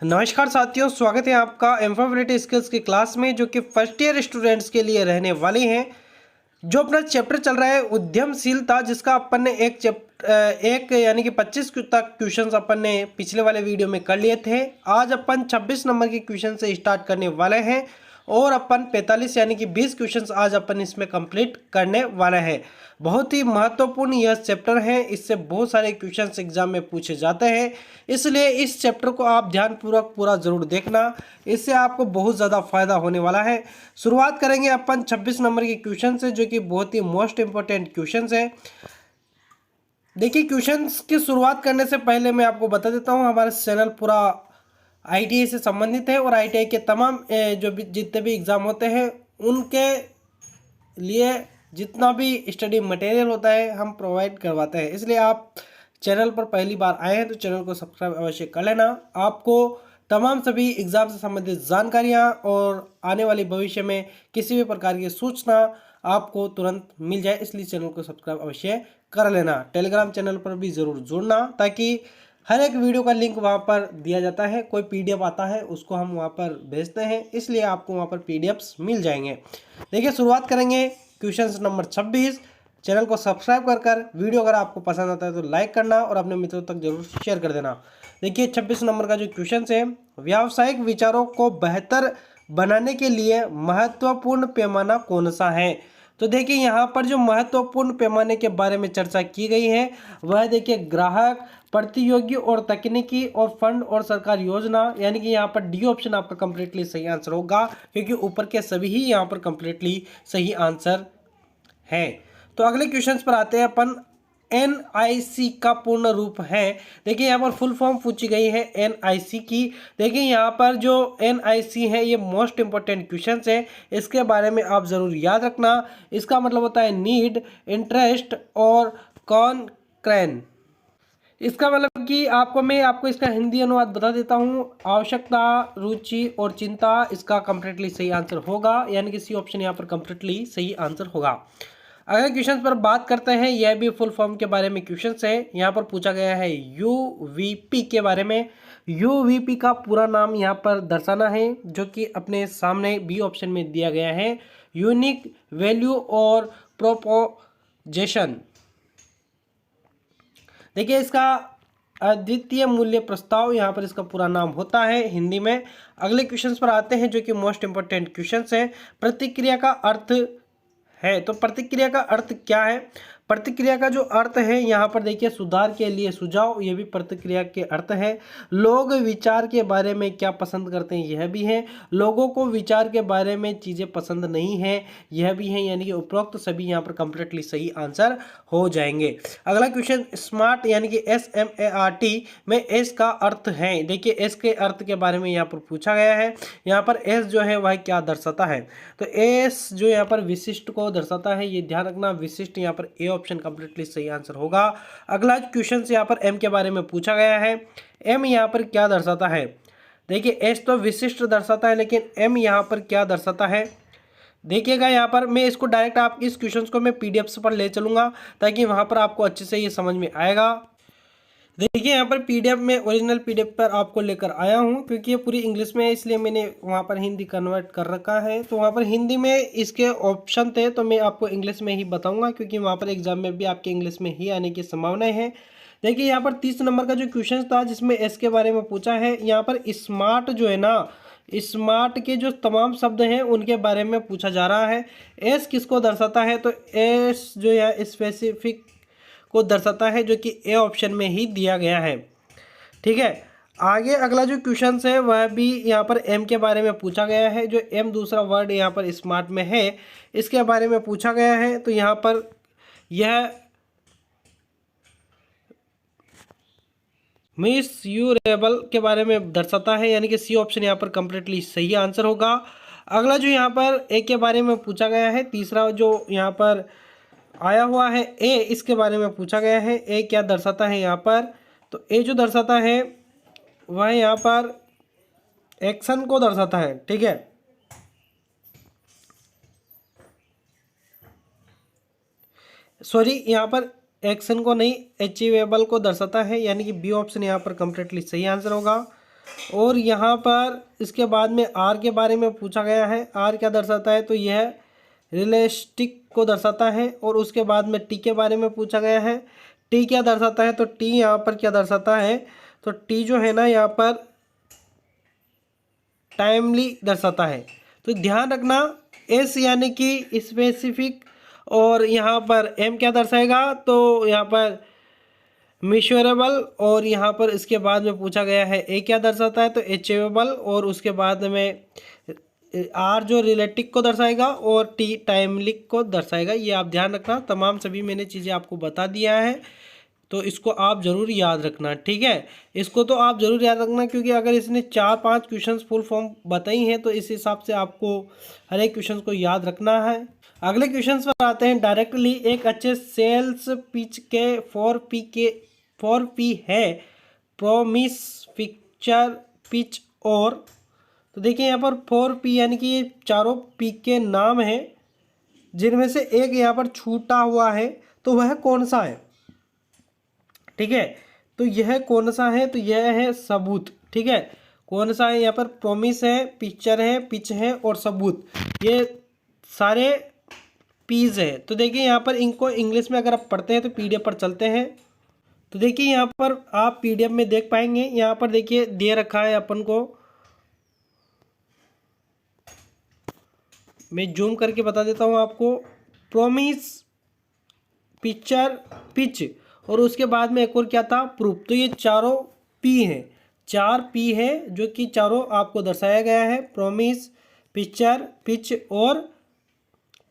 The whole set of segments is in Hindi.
नमस्कार साथियों, स्वागत है आपका एम्फोबिलिटी स्किल्स की क्लास में, जो कि फर्स्ट ईयर स्टूडेंट्स के लिए रहने वाली हैं। जो अपना चैप्टर चल रहा है उद्यमशीलता, जिसका अपन ने एक यानी कि 25 तक क्वेश्चंस अपन ने पिछले वाले वीडियो में कर लिए थे। आज अपन 26 नंबर के क्वेश्चन से स्टार्ट करने वाले हैं और अपन 45 यानी कि 20 क्वेश्चंस आज अपन इसमें कंप्लीट करने वाले हैं। बहुत ही महत्वपूर्ण यह चैप्टर है, इससे बहुत सारे क्वेश्चंस एग्जाम में पूछे जाते हैं, इसलिए इस चैप्टर को आप ध्यानपूर्वक पूरा जरूर देखना, इससे आपको बहुत ज़्यादा फायदा होने वाला है। शुरुआत करेंगे अपन 26 नंबर के क्वेश्चन से, जो कि बहुत ही मोस्ट इंपॉर्टेंट क्वेश्चंस है। देखिए, क्वेश्चंस की शुरुआत करने से पहले मैं आपको बता देता हूँ, हमारा चैनल पूरा आईटीआई से संबंधित है और आईटीआई के तमाम जितने भी एग्ज़ाम होते हैं उनके लिए जितना भी स्टडी मटेरियल होता है हम प्रोवाइड करवाते हैं। इसलिए आप चैनल पर पहली बार आए हैं तो चैनल को सब्सक्राइब अवश्य कर लेना। आपको तमाम सभी एग्ज़ाम से संबंधित जानकारियाँ और आने वाले भविष्य में किसी भी प्रकार की सूचना आपको तुरंत मिल जाए, इसलिए चैनल को सब्सक्राइब अवश्य कर लेना। टेलीग्राम चैनल पर भी ज़रूर जुड़ना, ताकि हर एक वीडियो का लिंक वहाँ पर दिया जाता है। कोई पीडीएफ आता है उसको हम वहाँ पर भेजते हैं, इसलिए आपको वहाँ पर पीडीएफ्स मिल जाएंगे। देखिए, शुरुआत करेंगे क्वेश्चन नंबर 26। चैनल को सब्सक्राइब कर वीडियो अगर आपको पसंद आता है तो लाइक करना और अपने मित्रों तक जरूर शेयर कर देना। देखिए, 26 नंबर का जो क्वेश्चन है, व्यावसायिक विचारों को बेहतर बनाने के लिए महत्वपूर्ण पैमाना कौन सा है। तो देखिए, यहाँ पर जो महत्वपूर्ण पैमाने के बारे में चर्चा की गई है वह देखिए ग्राहक, प्रतियोगी और तकनीकी और फंड और सरकार योजना, यानी कि यहाँ पर डी ऑप्शन आपका कंप्लीटली सही आंसर होगा, क्योंकि ऊपर के सभी ही यहाँ पर कंप्लीटली सही आंसर है। तो अगले क्वेश्चन पर आते हैं अपन। एनआईसी का पूर्ण रूप है, देखिए यहाँ पर फुल फॉर्म पूछी गई है एनआईसी की। देखिए यहाँ पर जो एनआईसी है ये मोस्ट इंपॉर्टेंट क्वेश्चन है, इसके बारे में आप जरूर याद रखना। इसका मतलब होता है नीड, इंटरेस्ट और कॉन्क्रेन। इसका मतलब कि मैं आपको इसका हिंदी अनुवाद बता देता हूँ। आवश्यकता, रुचि और चिंता इसका कंप्लीटली सही आंसर होगा, यानी कि सी ऑप्शन यहाँ पर कंप्लीटली सही आंसर होगा। अगले क्वेश्चन पर बात करते हैं, यह भी फुल फॉर्म के बारे में क्वेश्चन है। यहाँ पर पूछा गया है यूवीपी के बारे में। यूवीपी का पूरा नाम यहाँ पर दर्शाना है, जो कि अपने सामने बी ऑप्शन में दिया गया है, यूनिक वैल्यू और प्रोपोजेशन। देखिए, इसका अद्वितीय मूल्य प्रस्ताव यहाँ पर इसका पूरा नाम होता है हिंदी में। अगले क्वेश्चन पर आते हैं, जो कि मोस्ट इंपॉर्टेंट क्वेश्चन है। प्रतिक्रिया का अर्थ है, तो प्रतिक्रिया का अर्थ क्या है। प्रतिक्रिया का जो अर्थ है यहाँ पर देखिए, सुधार के लिए सुझाव, ये भी प्रतिक्रिया के अर्थ है। लोग विचार के बारे में क्या पसंद करते हैं, यह भी है। लोगों को विचार के बारे में चीज़ें पसंद नहीं है, यह भी है। यानी कि उपरोक्त सभी यहाँ पर कंप्लीटली सही आंसर हो जाएंगे। अगला क्वेश्चन, स्मार्ट यानी कि SMART में एस का अर्थ है। देखिए, एस के अर्थ के बारे में यहाँ पर पूछा गया है। यहाँ पर एस जो है वह क्या दर्शाता है, तो एस जो यहाँ पर विशिष्ट को दर्शाता है, ये ध्यान रखना। विशिष्ट यहाँ पर ए ऑप्शन कंप्लीटली सही आंसर होगा। अगला क्वेश्चन से यहाँ पर एम के बारे में पूछा गया है। एम यहाँ पर क्या दर्शाता है। देखिए, एस तो विशिष्ट दर्शाता है, लेकिन एम यहाँ पर क्या दर्शाता है देखिएगा। यहाँ पर मैं इसको डायरेक्ट आप इस क्वेश्चन को मैं पीडीएफ पर ले चलूंगा, ताकि वहाँ पर आपको अच्छे से ये समझ में आएगा। देखिए, यहाँ पर पीडीएफ में ओरिजिनल पीडीएफ पर आपको लेकर आया हूँ, क्योंकि ये पूरी इंग्लिश में है, इसलिए मैंने वहाँ पर हिंदी कन्वर्ट कर रखा है। तो वहाँ पर हिंदी में इसके ऑप्शन थे, तो मैं आपको इंग्लिश में ही बताऊँगा, क्योंकि वहाँ पर एग्जाम में भी आपके इंग्लिश में ही आने की संभावनाएं हैं। देखिए, यहाँ पर 30 नंबर का जो क्वेश्चन था, जिसमें एस के बारे में पूछा है। यहाँ पर स्मार्ट जो है ना, स्मार्ट के जो तमाम शब्द हैं उनके बारे में पूछा जा रहा है। एस किसको दर्शाता है, तो एस जो है स्पेसिफिक को दर्शाता है, जो कि ए ऑप्शन में ही दिया गया है। ठीक है, आगे अगला जो क्वेश्चन है वह भी यहाँ पर एम के बारे में पूछा गया है। जो एम दूसरा वर्ड यहाँ पर स्मार्ट में है, इसके बारे में पूछा गया है। तो यहाँ पर यह मिसयूरेबल के बारे में दर्शाता है, यानी कि सी ऑप्शन यहाँ पर कंप्लीटली सही आंसर होगा। अगला जो यहाँ पर ए के बारे में पूछा गया है, तीसरा जो यहाँ पर आया हुआ है ए, इसके बारे में पूछा गया है। ए क्या दर्शाता है यहाँ पर, तो ए जो दर्शाता है वह यहाँ पर एक्शन को दर्शाता है। ठीक है, सॉरी, यहाँ पर एक्शन को नहीं, अचीवेबल को दर्शाता है, यानी कि बी ऑप्शन यहाँ पर कंप्लीटली सही आंसर होगा। और यहाँ पर इसके बाद में आर के बारे में पूछा गया है। आर क्या दर्शाता है, तो यह रियलिस्टिक को दर्शाता है। और उसके बाद में टी के बारे में पूछा गया है। टी क्या दर्शाता है, तो टी यहाँ पर क्या दर्शाता है, तो टी जो है ना यहाँ पर टाइमली दर्शाता है। तो ध्यान रखना, एस यानी कि स्पेसिफिक, और यहाँ पर एम क्या दर्शाएगा, तो यहाँ पर मेजरेबल। और यहाँ पर इसके बाद में पूछा गया है ए क्या दर्शाता है, तो अचीवेबल। और उसके बाद में आर जो रिलेटिव को दर्शाएगा और टी टाइमली को दर्शाएगा। ये आप ध्यान रखना, तमाम सभी मैंने चीज़ें आपको बता दिया है, तो इसको आप ज़रूर याद रखना, ठीक है। इसको तो आप ज़रूर याद रखना, क्योंकि अगर इसने 4-5 क्वेश्चंस फुल फॉर्म बताई हैं तो इस हिसाब से आपको हर एक क्वेश्चन को याद रखना है। अगले क्वेश्चन पर आते हैं डायरेक्टली। एक अच्छे सेल्स पिच के 4P है, प्रोमिस, पिक्चर, पिच और। तो देखिए यहाँ पर 4P यानी कि ये चारों पी के नाम हैं, जिनमें से एक यहाँ पर छूटा हुआ है, तो वह कौन सा है, ठीक है। तो यह कौन सा है, तो यह है सबूत, ठीक है। कौन सा है, यहाँ पर प्रोमिस है, पिक्चर है, पिच है और सबूत, ये सारे पीज है। तो देखिए यहाँ पर इनको इंग्लिश में अगर आप पढ़ते हैं तो पीडीएफ पर चलते हैं। तो देखिए यहाँ पर आप पीडीएफ में देख पाएंगे, यहाँ पर देखिए दे रखा है अपन को, मैं जूम करके बता देता हूँ आपको। प्रोमिस, पिक्चर, पिच और उसके बाद में एक और क्या था, प्रूफ। तो ये चारों पी हैं, 4P है जो कि चारों आपको दर्शाया गया है, प्रोमिस, पिक्चर, पिच और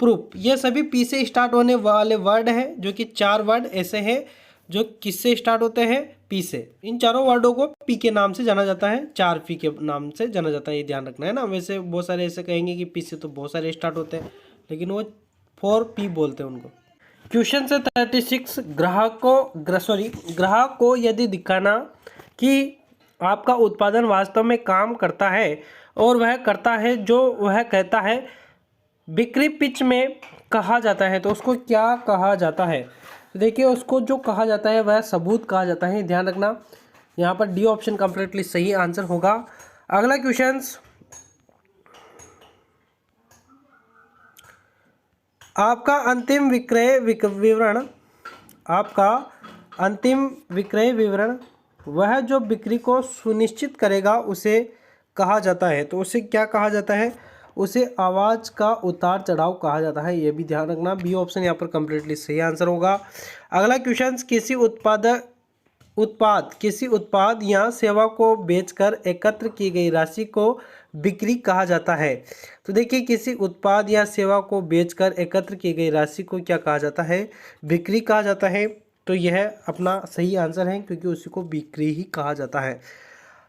प्रूफ। ये सभी पी से स्टार्ट होने वाले वर्ड हैं, जो कि 4 वर्ड ऐसे हैं जो किससे स्टार्ट होते हैं, पी से। इन चारों वर्डों को पी के नाम से जाना जाता है, 4P के नाम से जाना जाता है, ये ध्यान रखना है ना। वैसे बहुत सारे ऐसे कहेंगे कि पी से तो बहुत सारे स्टार्ट होते हैं, लेकिन वो 4P बोलते हैं उनको। क्वेश्चन से 36, ग्राहक को यदि दिखाना कि आपका उत्पादन वास्तव में काम करता है और वह करता है जो वह कहता है, बिक्री पिच में कहा जाता है, तो उसको क्या कहा जाता है। तो देखिए उसको जो कहा जाता है वह सबूत कहा जाता है, ध्यान रखना। यहाँ पर डी ऑप्शन कंप्लीटली सही आंसर होगा। अगला क्वेश्चन, आपका अंतिम विक्रय विवरण वह जो बिक्री को सुनिश्चित करेगा उसे कहा जाता है। तो उसे क्या कहा जाता है, उसे आवाज़ का उतार चढ़ाव कहा जाता है, ये भी ध्यान रखना। बी ऑप्शन यहाँ पर कंप्लीटली सही आंसर होगा। अगला क्वेश्चन, किसी उत्पाद या सेवा को बेचकर एकत्र की गई राशि को बिक्री कहा जाता है। तो देखिए किसी उत्पाद या सेवा को बेचकर एकत्र की गई राशि को क्या कहा जाता है, बिक्री कहा जाता है। तो यह अपना सही आंसर है, क्योंकि उसी को बिक्री ही कहा जाता है।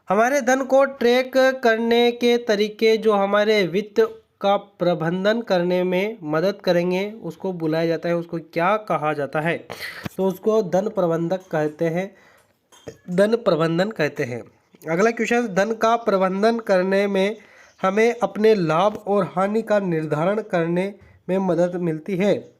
हमारे धन को ट्रैक करने के तरीके जो हमारे वित्त का प्रबंधन करने में मदद करेंगे, उसको बुलाया जाता है, उसको क्या कहा जाता है, तो उसको धन प्रबंधक कहते हैं, धन प्रबंधन कहते हैं। अगला क्वेश्चन, धन का प्रबंधन करने में हमें अपने लाभ और हानि का निर्धारण करने में मदद मिलती है।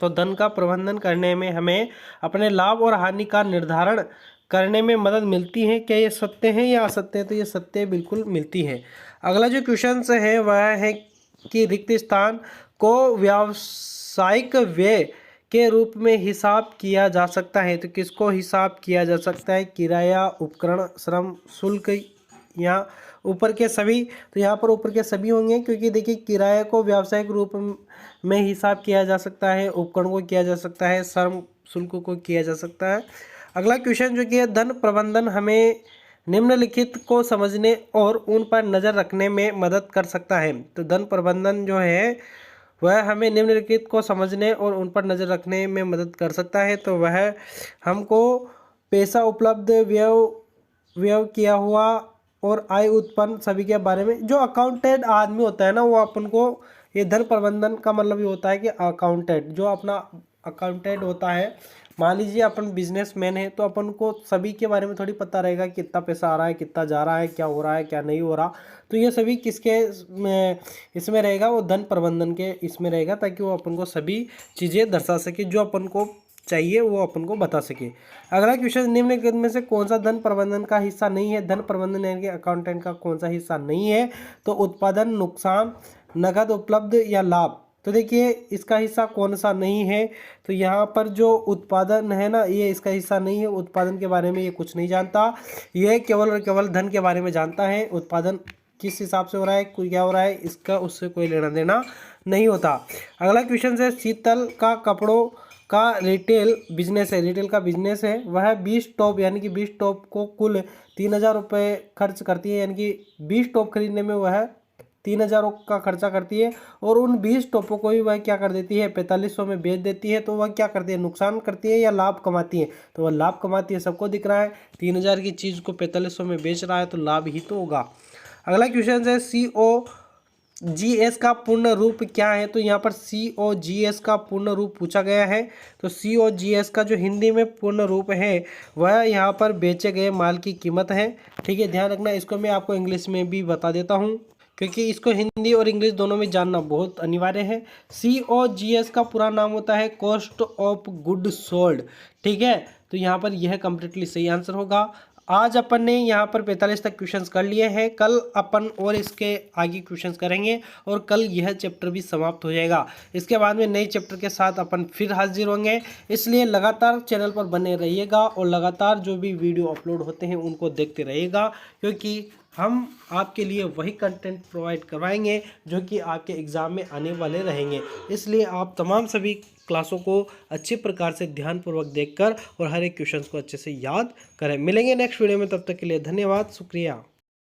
तो धन का प्रबंधन करने में हमें अपने लाभ और हानि का निर्धारण करने में मदद मिलती है। क्या ये सत्य है या असत्य है, तो ये सत्य बिल्कुल मिलती है। अगला जो क्वेश्चन है वह है कि रिक्त स्थान को व्यावसायिक व्यय के रूप में हिसाब किया जा सकता है। तो किसको हिसाब किया जा सकता है, किराया, उपकरण, श्रम, शुल्क या ऊपर के सभी। तो यहाँ पर ऊपर के सभी होंगे, क्योंकि देखिए किराए को व्यावसायिक रूप में हिसाब किया जा सकता है, उपकरण को किया जा सकता है, श्रम शुल्क को किया जा सकता है। अगला क्वेश्चन जो कि है, धन प्रबंधन हमें निम्नलिखित को समझने और उन पर नज़र रखने में मदद कर सकता है। तो धन प्रबंधन जो है वह हमें निम्नलिखित को समझने और उन पर नज़र रखने में मदद कर सकता है। तो वह हमको पैसा उपलब्ध, व्यय किया हुआ और आय उत्पन्न सभी के बारे में, जो अकाउंटेंट आदमी होता है ना, वो अपन को, ये धन प्रबंधन का मतलब ये होता है कि अकाउंटेंट, जो अपना अकाउंटेंट होता है, मान लीजिए अपन बिजनेसमैन है, तो अपन को सभी के बारे में थोड़ी पता रहेगा कितना पैसा आ रहा है, कितना जा रहा है, क्या हो रहा है, क्या नहीं हो रहा। तो ये सभी किसके इसमें रहेगा, वो धन प्रबंधन के इसमें रहेगा, ताकि वो अपन को सभी चीज़ें दर्शा सके जो अपन को चाहिए वो अपन को बता सके। अगला क्वेश्चन, निम्नलिखित में से कौन सा धन प्रबंधन का हिस्सा नहीं है। धन प्रबंधन यानी कि अकाउंटेंट का कौन सा हिस्सा नहीं है, तो उत्पादन, नुकसान, नकद उपलब्ध या लाभ। तो देखिए इसका हिस्सा कौन सा नहीं है, तो यहाँ पर जो उत्पादन है ना, ये इसका हिस्सा नहीं है। उत्पादन के बारे में ये कुछ नहीं जानता, ये केवल और केवल धन के बारे में जानता है। उत्पादन किस हिसाब से हो रहा है, कोई क्या हो रहा है, इसका उससे कोई लेना देना नहीं होता। अगला क्वेश्चन है, शीतल का कपड़ों का रिटेल बिजनेस है, रिटेल का बिजनेस है, वह 20 टॉप यानी कि 20 टॉप को कुल 3,000 रुपये खर्च करती है, यानी कि 20 टॉप खरीदने में वह 3,000 का खर्चा करती है, और उन 20 टॉपों को ही वह क्या कर देती है, 4500 में बेच देती है। तो वह क्या करती है, नुकसान करती है या लाभ कमाती है, तो वह लाभ कमाती है। सबको दिख रहा है 3,000 की चीज़ को 4500 में बेच रहा है, तो लाभ ही तो होगा। अगला क्वेश्चन है, COGS का पूर्ण रूप क्या है। तो यहाँ पर COGS का पूर्ण रूप पूछा गया है। तो COGS का जो हिंदी में पूर्ण रूप है वह यहाँ पर बेचे गए माल की कीमत है। ठीक है, ध्यान रखना, इसको मैं आपको इंग्लिश में भी बता देता हूँ, क्योंकि इसको हिंदी और इंग्लिश दोनों में जानना बहुत अनिवार्य है। COGS का पूरा नाम होता है कॉस्ट ऑफ गुड सोल्ड। ठीक है, तो यहाँ पर यह कंप्लीटली सही आंसर होगा। आज अपन ने यहाँ पर 45 तक क्वेश्चंस कर लिए हैं। कल अपन और इसके आगे क्वेश्चंस करेंगे और कल यह चैप्टर भी समाप्त हो जाएगा। इसके बाद में नए चैप्टर के साथ अपन फिर हाजिर होंगे, इसलिए लगातार चैनल पर बने रहिएगा और लगातार जो भी वीडियो अपलोड होते हैं उनको देखते रहिएगा, क्योंकि हम आपके लिए वही कंटेंट प्रोवाइड करवाएंगे जो कि आपके एग्ज़ाम में आने वाले रहेंगे। इसलिए आप तमाम सभी क्लासों को अच्छे प्रकार से ध्यानपूर्वक देखकर और हर एक क्वेश्चन को अच्छे से याद करें। मिलेंगे नेक्स्ट वीडियो में, तब तक के लिए धन्यवाद, शुक्रिया।